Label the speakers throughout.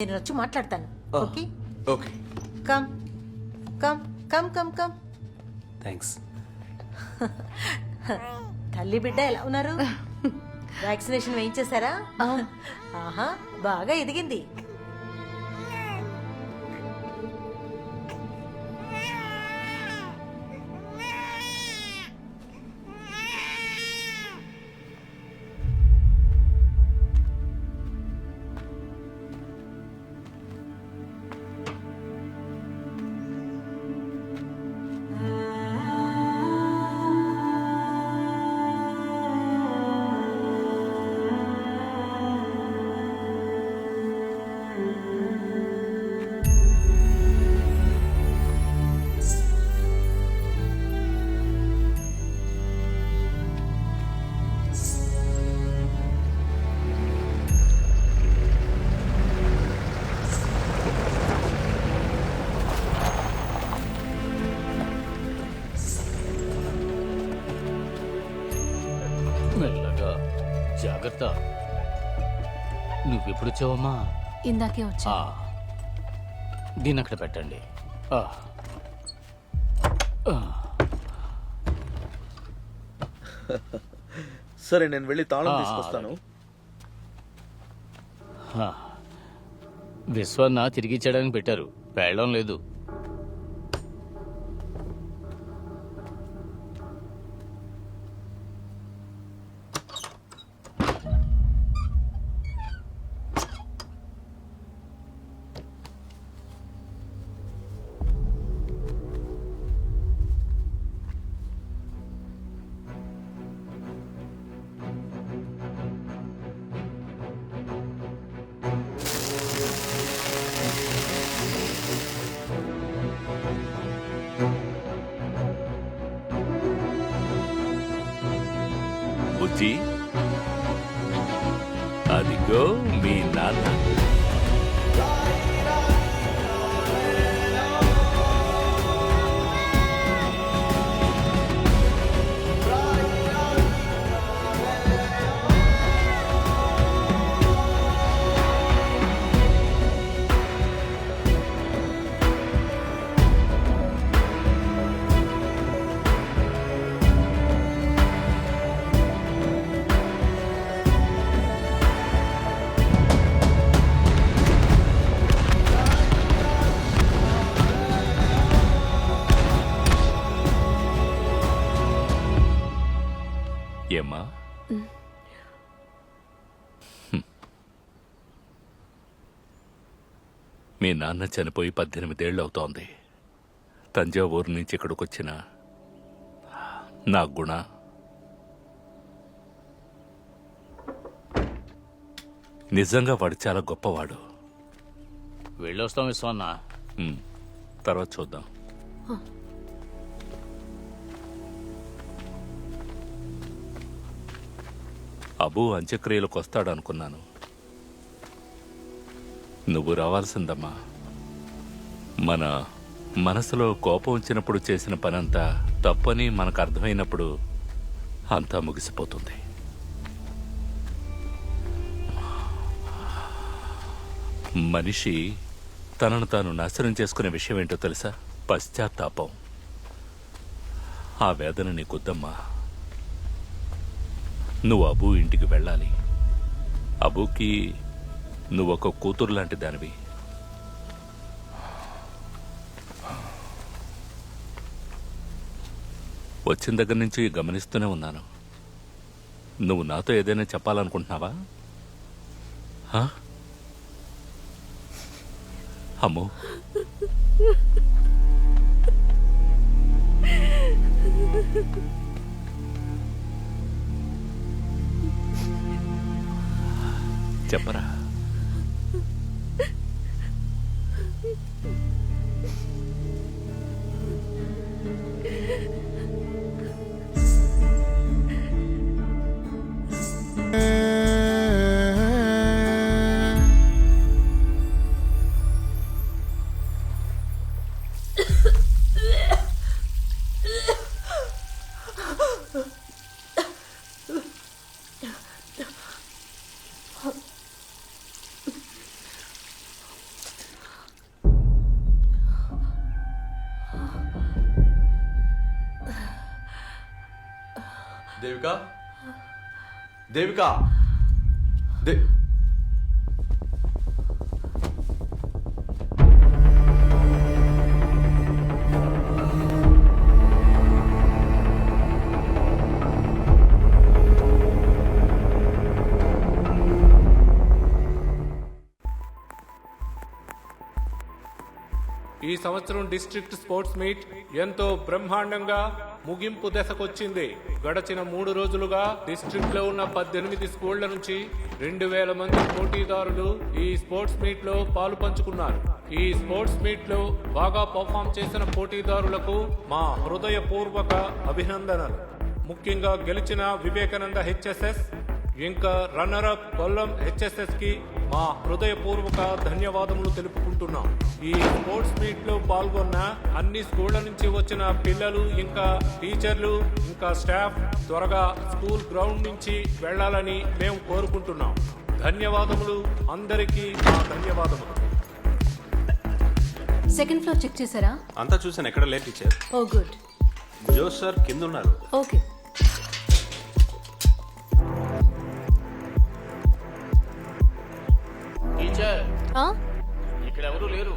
Speaker 1: నేను వచ్చి మాట్లాడతాను. Okay
Speaker 2: okay
Speaker 1: come come come come come.
Speaker 2: Thanks.
Speaker 1: తల్లి బిడ్డ ఎలా ఉన్నారు? వ్యాక్సినేషన్ వేయించేశారా? ఆహా, బాగా ఎదిగింది.
Speaker 3: మెల్లగా, జాగ్రత్త. నువ్వెప్పుడు వచ్చావమ్మా?
Speaker 4: ఇందాకే వచ్చా.
Speaker 3: దీన్ని అక్కడ పెట్టండి. ఆ. ఆ.
Speaker 2: సరే, నేను వెళ్ళి తాళం
Speaker 3: ఆ,
Speaker 2: తీసుకొస్తాను.
Speaker 3: ఆ. విశ్వన్న తిరిగి ఇచ్చేయడానికి పెట్టారు, పేళం లేదు.
Speaker 5: బుజ్జి, అదిగో మీ నాన్న. ఏమ్మా? మీ నాన్న చనిపోయి 18 ఏళ్ళు అవుతోంది. తంజావూరు నుంచి ఇక్కడికి వచ్చిన నా గుణ నిజంగా వాడు చాలా గొప్పవాడు.
Speaker 3: వెళ్ళొస్తాం విశ్వన్న.
Speaker 5: తర్వాత చూద్దాం. అబు అంత్యక్రియలకు వస్తాడనుకున్నాను. నువ్వు రావాల్సిందమ్మా. మన మనసులో కోపం వచ్చినప్పుడు చేసిన పనంతా తప్పని మనకు అర్థమైనప్పుడు అంతా ముగిసిపోతుంది. మనిషి తనను తాను నాశనం చేసుకునే విషయం ఏంటో తెలుసా? పశ్చాత్తాపం. ఆ వేదన నీకొద్దమ్మా. నువ్వు అబూ ఇంటికి వెళ్ళాలి. అబూకి నువ్వొక కూతురు లాంటి దానివి. వచ్చిన దగ్గర నుంచి గమనిస్తూనే ఉన్నాను. నువ్వు నాతో ఏదైనా చెప్పాలనుకుంటున్నావా? అమ్మో, చెప్పరా.
Speaker 4: దేవిక దేవిక దే
Speaker 6: ఈ సంవత్సరం డిస్ట్రిక్ట్ స్పోర్ట్స్ మీట్ ఎంతో బ్రహ్మాండంగా ముగింపు దశకొచ్చింది. గడచిన 3 రోజులుగా డిస్ట్రిక్ట్ లో ఉన్న 18 స్కూళ్ల నుంచి 2000 మంది పోటీదారులు ఈ స్పోర్ట్స్ మీట్ లో పాలు పంచుకున్నారు. ఈ స్పోర్ట్స్ మీట్ లో బాగా పర్ఫామ్ చేసిన పోటీదారులకు మా హృదయపూర్వక అభినందనలు. ముఖ్యంగా గెలిచిన వివేకానంద హెచ్ఎస్ఎస్ ఇంకా రన్నర్ అప్ కొల్లం హెచ్ఎస్ఎస్ కి మా హృదయపూర్వక ధన్యవాదములు తెలుపుకుంటున్నాం. ఈ స్పోర్ట్స్ మీట్ లో పాల్గొన్న అన్ని స్కూళ్ల నుంచి వచ్చిన పిల్లలు ఇంకా టీచర్లు ఇంకా స్టాఫ్ త్వరగా స్కూల్ గ్రౌండ్ నుంచి వెళ్లాలని మేము కోరుకుంటున్నాం. ధన్యవాదములు, అందరికీ మా ధన్యవాదములు.
Speaker 7: సెకండ్ ఫ్లోర్ చెక్ చేశారా?
Speaker 8: అంతా చూసాను, ఎక్కడ లేదు టీచర్.
Speaker 7: ఓ గుడ్.
Speaker 8: జోస్ సార్ కింద ఉన్నారు.
Speaker 7: ఓకే.
Speaker 3: టీచర్
Speaker 7: ఆ?
Speaker 3: ఇక్కడ ఎవరు లేరు.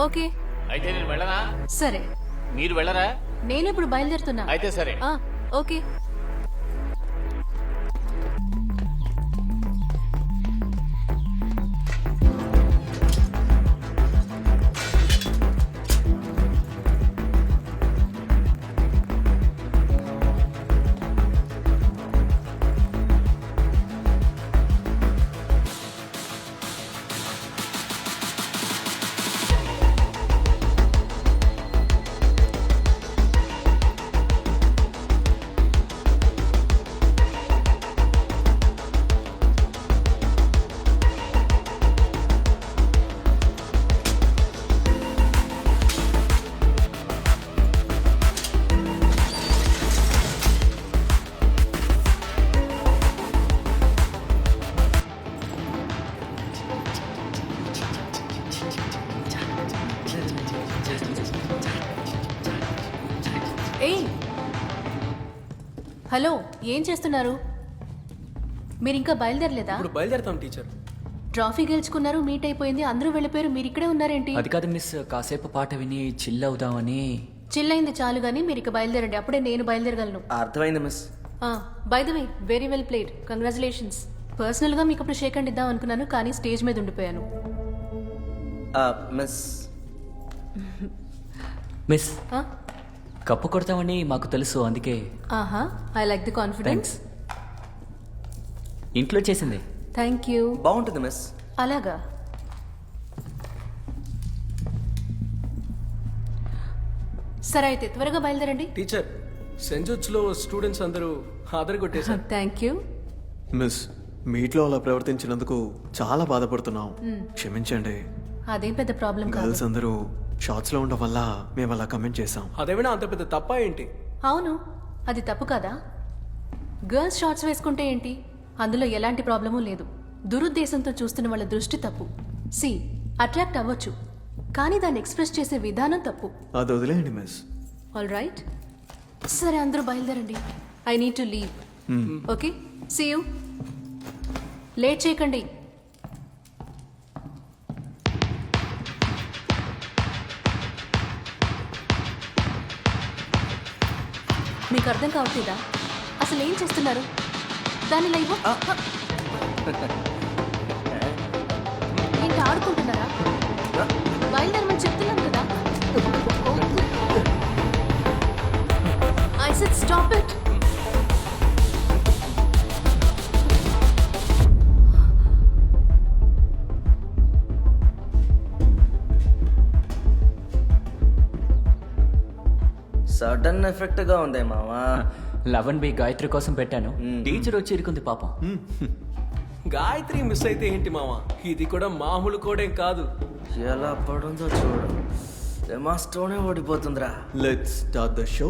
Speaker 7: ఓకే,
Speaker 3: అయితే నేను వెళ్ళనా?
Speaker 7: సరే.
Speaker 3: మీరు వెళ్ళరా?
Speaker 7: నేను ఇప్పుడు బయలుదేరుతున్నా.
Speaker 3: అయితే సరే.
Speaker 7: ఆ, ఓకే. ఏయ్, హలో, ఏం చేస్తున్నారు? మీరు ఇంకా బయలుదేరలేదా?
Speaker 2: ఇప్పుడు బయలుదేరుతాం టీచర్.
Speaker 7: ట్రాఫీ గెలుచుకున్నారు, మీట్ అయిపోయింది, అందరూ వెళ్ళిపోయారు, మీరు ఇక్కడే ఉన్నారేంటి?
Speaker 9: అది కాదు మిస్, కాసేపు పాట విని చిల్ అవుదామని.
Speaker 7: చిల్లయింది చాలు గానీ మీరు ఇక బయలుదేరండి, అప్పుడే నేను బయలుదేరగలను.
Speaker 2: అర్థమైంది miss.
Speaker 7: By the way, very well played, congratulations. Personal గా మీకు అప్పుడు షేక్ హ్యాండ్ ఇద్దాం అనుకున్నాను, కానీ స్టేజ్ మీద ఉండిపోయాను.
Speaker 2: మిస్
Speaker 9: మిస్, కప్పు కొడతామని మాకు తెలుసు, అందుకే.
Speaker 7: ఆహా, ఐ లైక్ ది కాన్ఫిడెన్స్.
Speaker 9: ఇంట్లో చేసింది.
Speaker 7: Thank you.
Speaker 2: బాగుంటుంది మిస్.
Speaker 7: అలాగా. సరే అయితే త్వరగా బయలుదేరండి.
Speaker 10: టీచర్, సెంట్ లో స్టూడెంట్స్ అందరూ హాజరు కొట్టేశారు.
Speaker 7: Thank you.
Speaker 11: మిస్, మీట్లో అలా ప్రవర్తించినందుకు చాలా బాధపడుతున్నాం, క్షమించండి.
Speaker 7: అదేం పెద్ద ప్రాబ్లం కాదు.
Speaker 11: గర్ల్స్ అందరూ షార్ట్స్ లో ఉండడం వల్ల మేము అలా కమెంట్ చేసాం.
Speaker 10: అదేమైనా అంత పెద్ద తప్ప ఏంటి?
Speaker 7: అవును, అది తప్పు కదా. గర్ల్స్ షార్ట్స్ వేసుకుంటే ఏంటి, అందులో ఎలాంటి ప్రాబ్లమూ లేదు. దురుద్దేశంతో చూస్తున్న వాళ్ళ దృష్టి తప్పు. సి, అట్రాక్ట్ అవ్వచ్చు, కానీ దాన్ని ఎక్స్ప్రెస్ చేసే విధానం తప్పు.
Speaker 11: అది వదిలేయండి మిస్.
Speaker 7: ఆల్ రైట్, సరే అందరూ బయలుదేరండి. I need to leave. Okay, see you. లేట్ చేయకండి. మీకు అర్థం కావట్లేదా? అసలు ఏం చేస్తున్నారు? దాని లైవ్ ఏంటి, ఆడుకుంటున్నారా? బయలుదేరమని చెప్తున్నాను కదా. I said stop it.
Speaker 2: Sudden effect గా ఉంది మావా.
Speaker 9: 11B గాయత్రి కోసం పెట్టాను, టీచర్ వచ్చి ఇరుకుంది పాపం.
Speaker 10: గాయత్రి మిస్ అయితే ఏంటి మావా, ఇది కూడా మామూలు కోడేం కాదు.
Speaker 2: ఎలా పడుందో చూడు, ఎమాస్టోనే ఓడిపోతుందిరా.
Speaker 11: Let's start the show.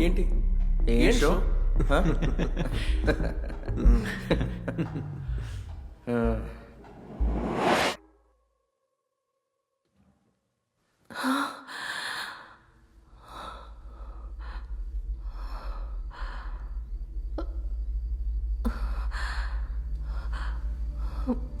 Speaker 10: ఏంటి
Speaker 2: ఏం షో?
Speaker 7: Oh.